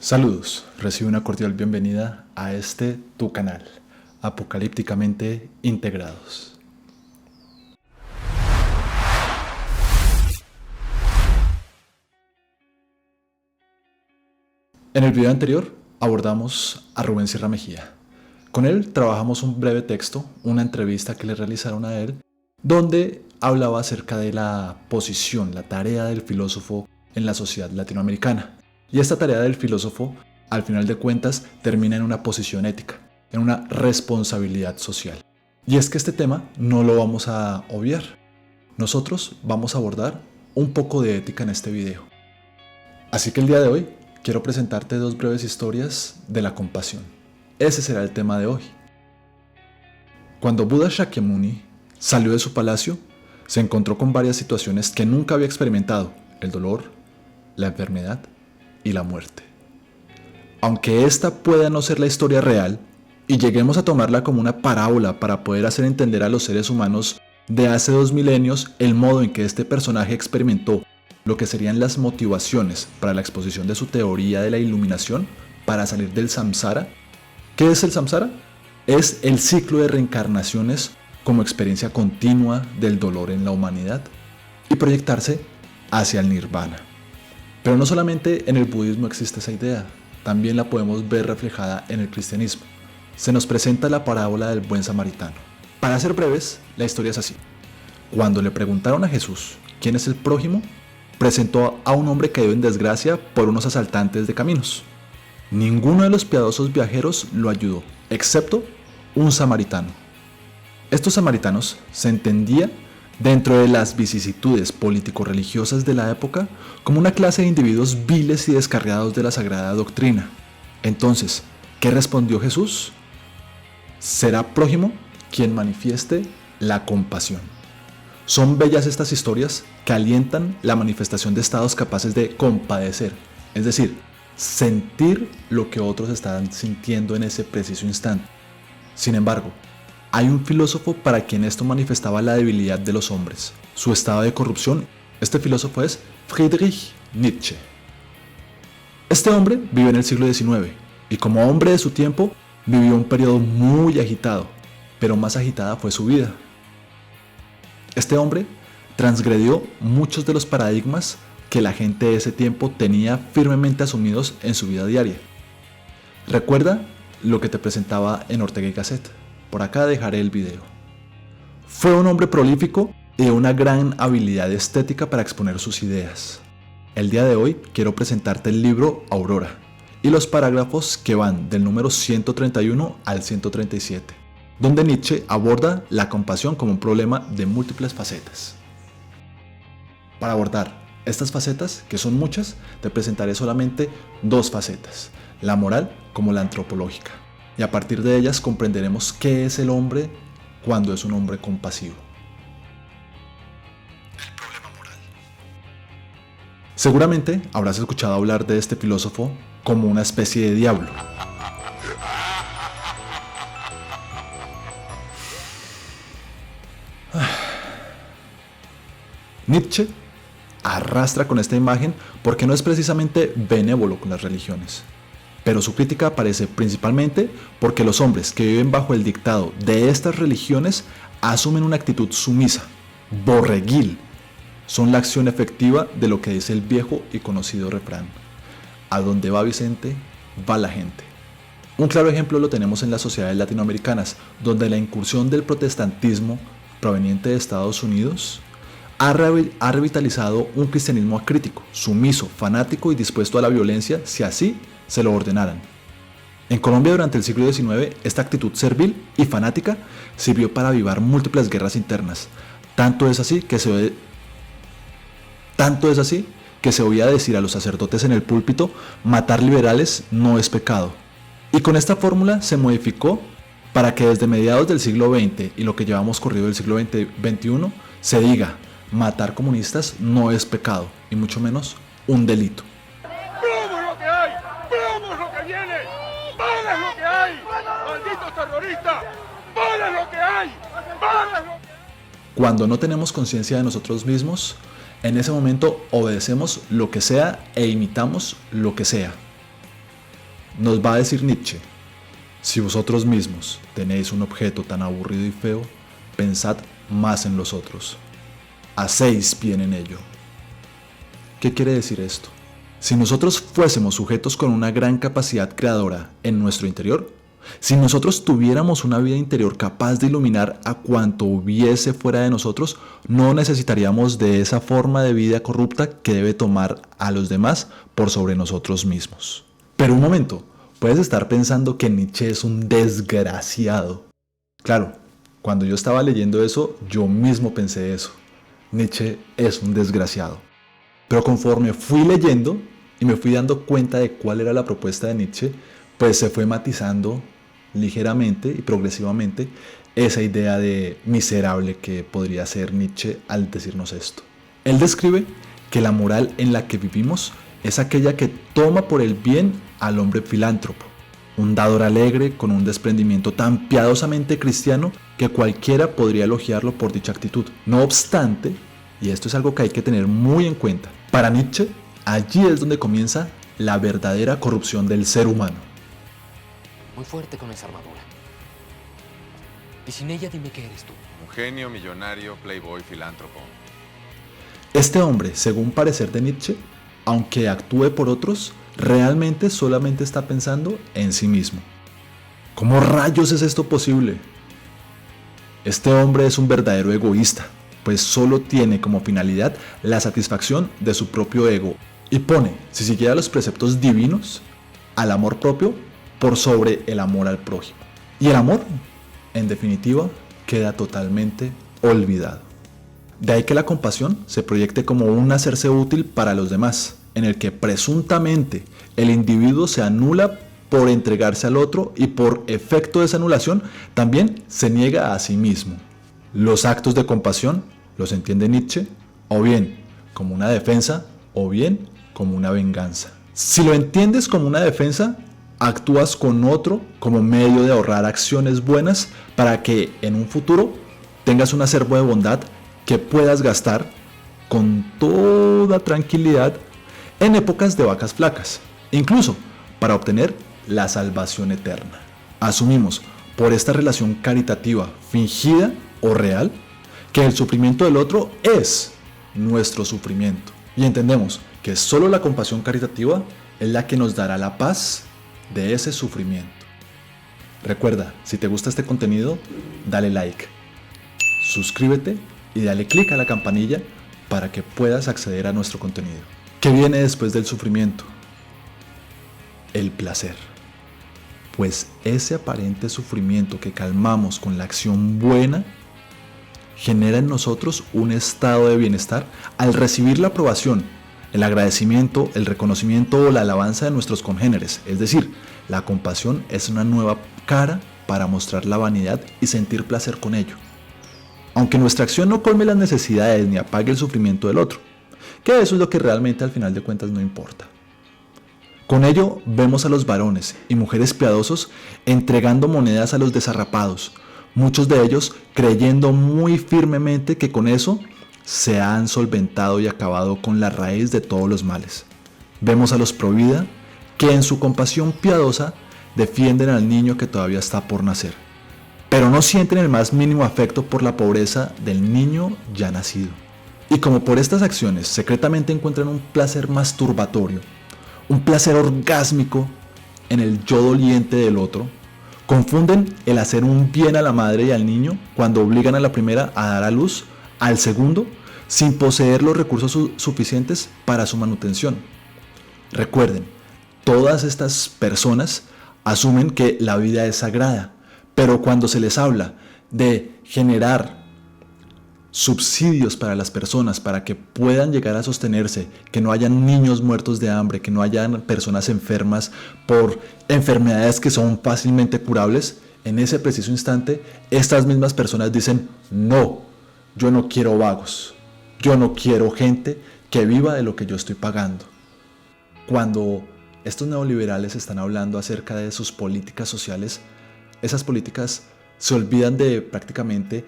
Saludos, recibe una cordial bienvenida a tu canal, Apocalípticamente Integrados. En el video anterior abordamos a Rubén Sierra Mejía. Con él trabajamos un breve texto, una entrevista que le realizaron a él, donde hablaba acerca de la posición, la tarea del filósofo en la sociedad latinoamericana. Y esta tarea del filósofo, al final de cuentas, termina en una posición ética, en una responsabilidad social. Y es que este tema no lo vamos a obviar. Nosotros vamos a abordar un poco de ética en este video. Así que el día de hoy quiero presentarte dos breves historias de la compasión. Ese será el tema de hoy. Cuando Buda Shakyamuni salió de su palacio, se encontró con varias situaciones que nunca había experimentado: el dolor, la enfermedad y la muerte. Aunque esta pueda no ser la historia real, y lleguemos a tomarla como una parábola para poder hacer entender a los seres humanos de hace 2 milenios el modo en que este personaje experimentó lo que serían las motivaciones para la exposición de su teoría de la iluminación para salir del samsara. ¿Qué es el samsara? Es el ciclo de reencarnaciones como experiencia continua del dolor en la humanidad y proyectarse hacia el nirvana. Pero no solamente en el budismo existe esa idea, también la podemos ver reflejada en el cristianismo. Se nos presenta la parábola del buen samaritano. Para ser breves, la historia es así. Cuando le preguntaron a Jesús quién es el prójimo, presentó a un hombre caído en desgracia por unos asaltantes de caminos. Ninguno de los piadosos viajeros lo ayudó, excepto un samaritano. Estos samaritanos se entendía dentro de las vicisitudes político-religiosas de la época como una clase de individuos viles y descarriados de la sagrada doctrina. Entonces, ¿qué respondió Jesús? Será prójimo quien manifieste la compasión. Son bellas estas historias que alientan la manifestación de estados capaces de compadecer, es decir, sentir lo que otros están sintiendo en ese preciso instante. Sin embargo, hay un filósofo para quien esto manifestaba la debilidad de los hombres, su estado de corrupción. Este filósofo es Friedrich Nietzsche. Este hombre vive en el siglo XIX y como hombre de su tiempo vivió un periodo muy agitado, pero más agitada fue su vida. Este hombre transgredió muchos de los paradigmas que la gente de ese tiempo tenía firmemente asumidos en su vida diaria. Recuerda lo que te presentaba en Ortega y Gasset. Por acá dejaré el video. Fue un hombre prolífico y de una gran habilidad estética para exponer sus ideas. El día de hoy quiero presentarte el libro Aurora y los parágrafos que van del número 131 al 137, donde Nietzsche aborda la compasión como un problema de múltiples facetas. Para abordar estas facetas, que son muchas, te presentaré solamente 2 facetas, la moral como la antropológica. Y a partir de ellas comprenderemos qué es el hombre cuando es un hombre compasivo. El problema moral. Seguramente habrás escuchado hablar de este filósofo como una especie de diablo. Nietzsche arrastra con esta imagen porque no es precisamente benévolo con las religiones. Pero su crítica aparece principalmente porque los hombres que viven bajo el dictado de estas religiones asumen una actitud sumisa, borreguil. Son la acción efectiva de lo que dice el viejo y conocido refrán: a donde va Vicente, va la gente. Un claro ejemplo lo tenemos en las sociedades latinoamericanas, donde la incursión del protestantismo proveniente de Estados Unidos ha revitalizado un cristianismo acrítico, sumiso, fanático y dispuesto a la violencia si así se lo ordenaran. En Colombia durante el siglo XIX, esta actitud servil y fanática sirvió para avivar múltiples guerras internas. Tanto es así que se oía decir a los sacerdotes en el púlpito: matar liberales no es pecado. Y con esta fórmula se modificó para que desde mediados del siglo XX y lo que llevamos corrido del siglo XXI se diga: matar comunistas no es pecado, y mucho menos un delito. ¡Vamos lo que hay! ¡Vamos lo que viene! ¡Vales lo que hay! ¡Malditos terroristas! ¡Vales lo que hay! ¡Vales lo que hay! Cuando no tenemos conciencia de nosotros mismos, en ese momento obedecemos lo que sea e imitamos lo que sea. Nos va a decir Nietzsche: si vosotros mismos tenéis un objeto tan aburrido y feo, pensad más en los otros. Hacéis bien en ello. ¿Qué quiere decir esto? Si nosotros fuésemos sujetos con una gran capacidad creadora en nuestro interior, si nosotros tuviéramos una vida interior capaz de iluminar a cuanto hubiese fuera de nosotros, no necesitaríamos de esa forma de vida corrupta que debe tomar a los demás por sobre nosotros mismos. Pero un momento, puedes estar pensando que Nietzsche es un desgraciado. Claro, cuando yo estaba leyendo eso, yo mismo pensé eso. Nietzsche es un desgraciado. Pero conforme fui leyendo y me fui dando cuenta de cuál era la propuesta de Nietzsche, pues se fue matizando ligeramente y progresivamente esa idea de miserable que podría ser Nietzsche al decirnos esto. Él describe que la moral en la que vivimos es aquella que toma por el bien al hombre filántropo, un dador alegre con un desprendimiento tan piadosamente cristiano que cualquiera podría elogiarlo por dicha actitud. No obstante, y esto es algo que hay que tener muy en cuenta, para Nietzsche, allí es donde comienza la verdadera corrupción del ser humano. Muy fuerte con esa armadura. Y sin ella dime qué eres tú. Un genio, millonario, playboy, filántropo. Este hombre, según parecer de Nietzsche, aunque actúe por otros, realmente solamente está pensando en sí mismo. ¿Cómo rayos es esto posible? Este hombre es un verdadero egoísta, pues solo tiene como finalidad la satisfacción de su propio ego y pone, si siguiera los preceptos divinos, al amor propio por sobre el amor al prójimo. Y el amor, en definitiva, queda totalmente olvidado. De ahí que la compasión se proyecte como un hacerse útil para los demás, en el que presuntamente el individuo se anula por entregarse al otro y por efecto de esa anulación también se niega a sí mismo. Los actos de compasión los entiende Nietzsche o bien como una defensa o bien como una venganza. Si lo entiendes como una defensa, actúas con otro como medio de ahorrar acciones buenas para que en un futuro tengas un acervo de bondad que puedas gastar con toda tranquilidad en épocas de vacas flacas, incluso para obtener la salvación eterna. Asumimos por esta relación caritativa, fingida o real, que el sufrimiento del otro es nuestro sufrimiento. Y entendemos que solo la compasión caritativa es la que nos dará la paz de ese sufrimiento. Recuerda, si te gusta este contenido, dale like, suscríbete y dale click a la campanilla para que puedas acceder a nuestro contenido. ¿Qué viene después del sufrimiento? El placer. Pues ese aparente sufrimiento que calmamos con la acción buena genera en nosotros un estado de bienestar al recibir la aprobación, el agradecimiento, el reconocimiento o la alabanza de nuestros congéneres. Es decir, la compasión es una nueva cara para mostrar la vanidad y sentir placer con ello. Aunque nuestra acción no colme las necesidades ni apague el sufrimiento del otro, que eso es lo que realmente al final de cuentas no importa. Con ello vemos a los varones y mujeres piadosos entregando monedas a los desarrapados, muchos de ellos creyendo muy firmemente que con eso se han solventado y acabado con la raíz de todos los males. Vemos a los pro vida que en su compasión piadosa defienden al niño que todavía está por nacer, pero no sienten el más mínimo afecto por la pobreza del niño ya nacido. Y como por estas acciones secretamente encuentran un placer masturbatorio, un placer orgásmico en el yo doliente del otro, confunden el hacer un bien a la madre y al niño cuando obligan a la primera a dar a luz al segundo sin poseer los recursos suficientes para su manutención. Recuerden, todas estas personas asumen que la vida es sagrada, pero cuando se les habla de generar subsidios para las personas para que puedan llegar a sostenerse, que no hayan niños muertos de hambre, que no hayan personas enfermas por enfermedades que son fácilmente curables, en ese preciso instante estas mismas personas dicen: no, yo no quiero vagos, yo no quiero gente que viva de lo que yo estoy pagando. Cuando estos neoliberales están hablando acerca de sus políticas sociales, esas políticas se olvidan de prácticamente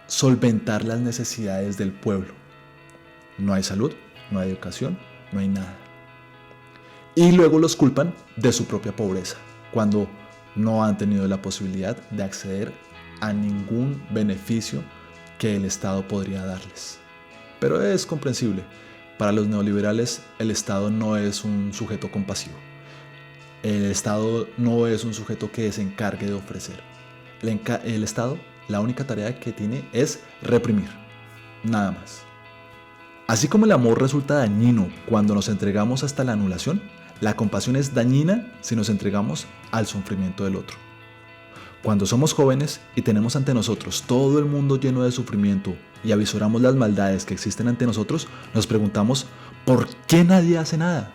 solventar las necesidades del pueblo. No hay salud, no hay educación, no hay nada. y luego los culpan de su propia pobreza, cuando no han tenido la posibilidad de acceder a ningún beneficio que el Estado podría darles. Pero es comprensible. Para los neoliberales, el Estado no es un sujeto compasivo. El Estado no es un sujeto que se encargue de ofrecer. El Estado, la única tarea que tiene es reprimir, nada más. Así como el amor resulta dañino cuando nos entregamos hasta la anulación, la compasión es dañina si nos entregamos al sufrimiento del otro. Cuando somos jóvenes y tenemos ante nosotros todo el mundo lleno de sufrimiento y avisoramos las maldades que existen ante nosotros, nos preguntamos ¿por qué nadie hace nada?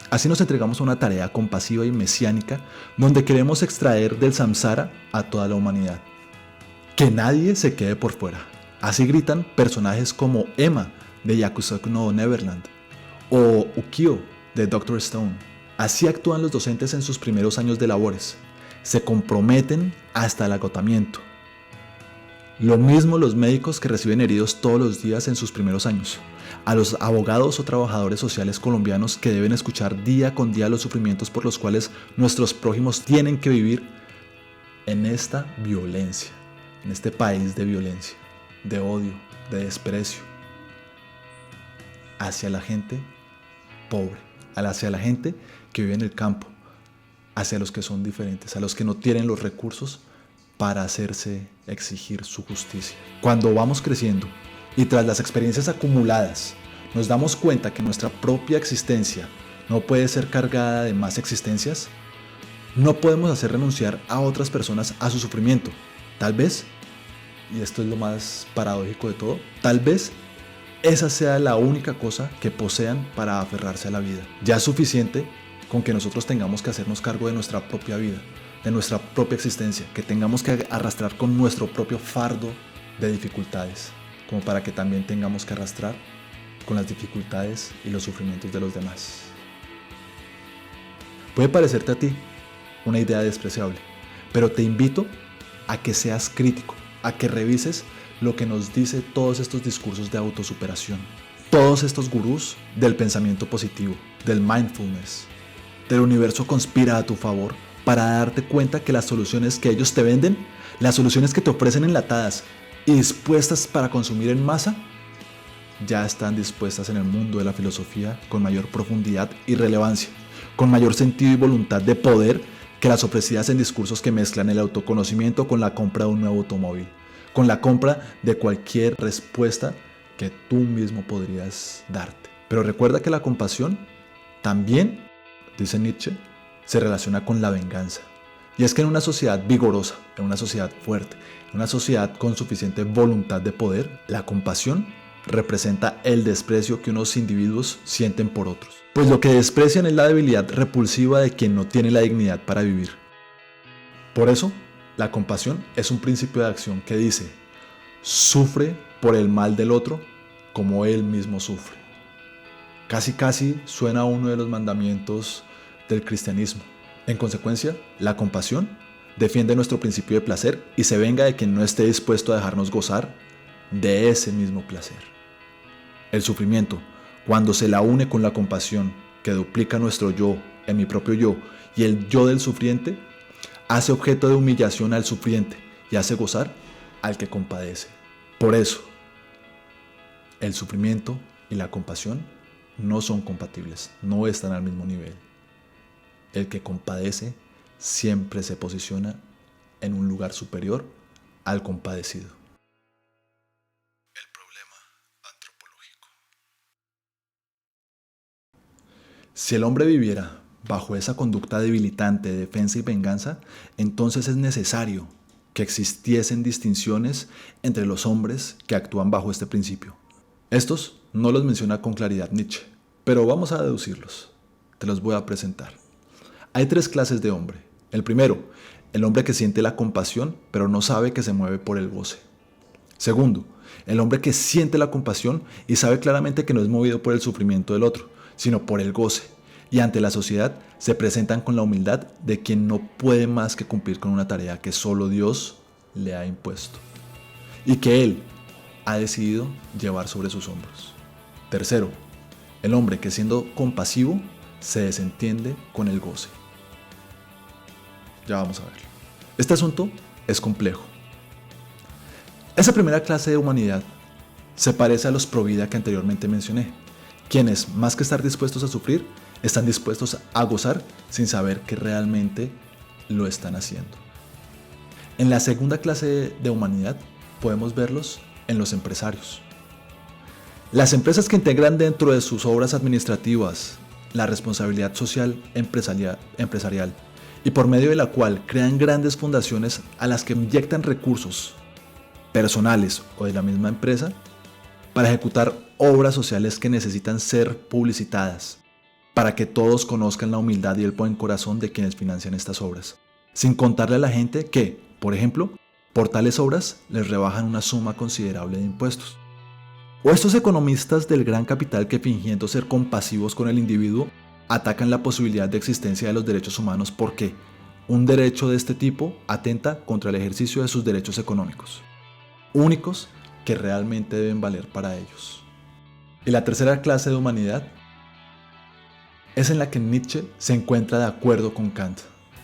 Así nos entregamos a una tarea compasiva y mesiánica donde queremos extraer del samsara a toda la humanidad. Que nadie se quede por fuera. Así gritan personajes como Emma de Yakusoku no Neverland o Ukyo de Dr. Stone. Así actúan los docentes en sus primeros años de labores. Se comprometen hasta el agotamiento. Lo mismo los médicos que reciben heridos todos los días en sus primeros años. A los abogados o trabajadores sociales colombianos que deben escuchar día con día los sufrimientos por los cuales nuestros prójimos tienen que vivir en esta violencia, en este país de violencia, de odio, de desprecio hacia la gente pobre, hacia la gente que vive en el campo, hacia los que son diferentes, a los que no tienen los recursos para hacerse exigir su justicia. Cuando vamos creciendo y tras las experiencias acumuladas nos damos cuenta que nuestra propia existencia no puede ser cargada de más existencias, no podemos hacer renunciar a otras personas a su sufrimiento. Tal vez, y esto es lo más paradójico de todo, tal vez esa sea la única cosa que posean para aferrarse a la vida. Ya es suficiente con que nosotros tengamos que hacernos cargo de nuestra propia vida, de nuestra propia existencia, que tengamos que arrastrar con nuestro propio fardo de dificultades, como para que también tengamos que arrastrar con las dificultades y los sufrimientos de los demás. Puede parecerte a ti una idea despreciable, pero te invito a que seas crítico, a que revises lo que nos dice todos estos discursos de autosuperación, todos estos gurús del pensamiento positivo, del mindfulness. El universo conspira a tu favor para darte cuenta que las soluciones que ellos te venden, las soluciones que te ofrecen enlatadas y dispuestas para consumir en masa, ya están dispuestas en el mundo de la filosofía con mayor profundidad y relevancia, con mayor sentido y voluntad de poder que las ofrecidas en discursos que mezclan el autoconocimiento con la compra de un nuevo automóvil, con la compra de cualquier respuesta que tú mismo podrías darte. Pero recuerda que la compasión también, dice Nietzsche, se relaciona con la venganza. Y es que en una sociedad vigorosa, en una sociedad fuerte, en una sociedad con suficiente voluntad de poder, la compasión representa el desprecio que unos individuos sienten por otros. Pues lo que desprecian es la debilidad repulsiva de quien no tiene la dignidad para vivir. Por eso, la compasión es un principio de acción que dice: sufre por el mal del otro como él mismo sufre. Casi suena a uno de los mandamientos del cristianismo. En consecuencia, la compasión defiende nuestro principio de placer y se venga de quien no esté dispuesto a dejarnos gozar de ese mismo placer. El sufrimiento, cuando se la une con la compasión, que duplica nuestro yo en mi propio yo y el yo del sufriente, hace objeto de humillación al sufriente y hace gozar al que compadece. Por eso, el sufrimiento y la compasión no son compatibles, no están al mismo nivel. El que compadece siempre se posiciona en un lugar superior al compadecido. El problema antropológico. Si el hombre viviera bajo esa conducta debilitante de defensa y venganza, entonces es necesario que existiesen distinciones entre los hombres que actúan bajo este principio. Estos no los menciona con claridad Nietzsche, pero vamos a deducirlos. Te los voy a presentar. Hay 3 clases de hombre. El primero, el hombre que siente la compasión, pero no sabe que se mueve por el goce. Segundo, el hombre que siente la compasión y sabe claramente que no es movido por el sufrimiento del otro, sino por el goce. Y ante la sociedad se presentan con la humildad de quien no puede más que cumplir con una tarea que solo Dios le ha impuesto y que Él ha decidido llevar sobre sus hombros. Tercero, El hombre que siendo compasivo se desentiende con el goce. Ya vamos a verlo. Este asunto es complejo. Esa primera clase de humanidad se parece a los pro vida que anteriormente mencioné, quienes, más que estar dispuestos a sufrir, están dispuestos a gozar sin saber que realmente lo están haciendo. En la segunda clase de humanidad podemos verlos en los empresarios. Las empresas que integran dentro de sus obras administrativas la responsabilidad social empresarial y por medio de la cual crean grandes fundaciones a las que inyectan recursos personales o de la misma empresa para ejecutar obras sociales que necesitan ser publicitadas, para que todos conozcan la humildad y el buen corazón de quienes financian estas obras, sin contarle a la gente que, por ejemplo, por tales obras les rebajan una suma considerable de impuestos. O estos economistas del gran capital que, fingiendo ser compasivos con el individuo, atacan la posibilidad de existencia de los derechos humanos porque un derecho de este tipo atenta contra el ejercicio de sus derechos económicos, únicos que realmente deben valer para ellos. Y la tercera clase de humanidad es en la que Nietzsche se encuentra de acuerdo con Kant.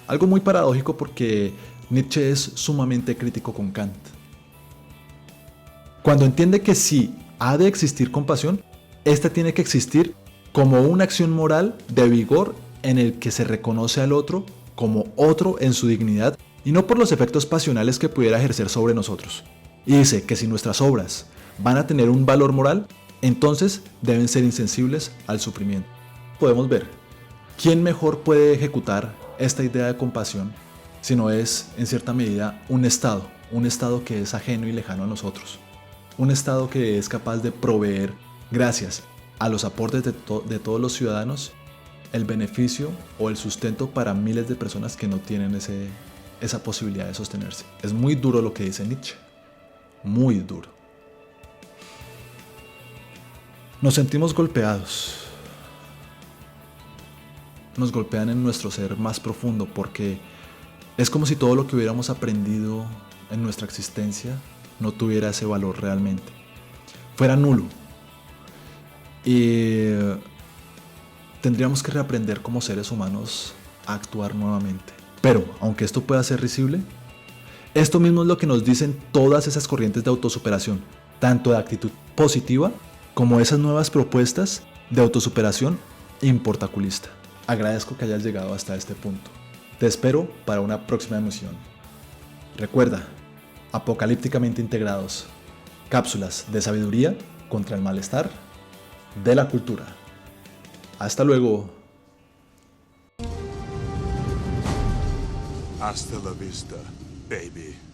Algo muy paradójico porque Nietzsche es sumamente crítico con Kant. Cuando entiende que si ha de existir compasión, esta tiene que existir como una acción moral de vigor en el que se reconoce al otro como otro en su dignidad y no por los efectos pasionales que pudiera ejercer sobre nosotros. Y dice que si nuestras obras van a tener un valor moral, entonces deben ser insensibles al sufrimiento. Podemos ver, ¿quién mejor puede ejecutar esta idea de compasión si no es, en cierta medida, un Estado que es ajeno y lejano a nosotros? Un Estado que es capaz de proveer, gracias a los aportes de todos los ciudadanos, el beneficio o el sustento para miles de personas que no tienen esa posibilidad de sostenerse. Es muy duro lo que dice Nietzsche, muy duro. Nos sentimos golpeados. Nos golpean en nuestro ser más profundo porque es como si todo lo que hubiéramos aprendido en nuestra existencia no tuviera ese valor realmente, fuera nulo, y tendríamos que reaprender como seres humanos a actuar nuevamente. Pero aunque esto pueda ser risible, esto mismo es lo que nos dicen todas esas corrientes de autosuperación, tanto de actitud positiva como esas nuevas propuestas de autosuperación importaculista. Agradezco que hayas llegado hasta este punto. Te espero para una próxima emisión. Recuerda, apocalípticamente integrados, cápsulas de sabiduría contra el malestar de la cultura. Hasta luego. Hasta la vista, baby.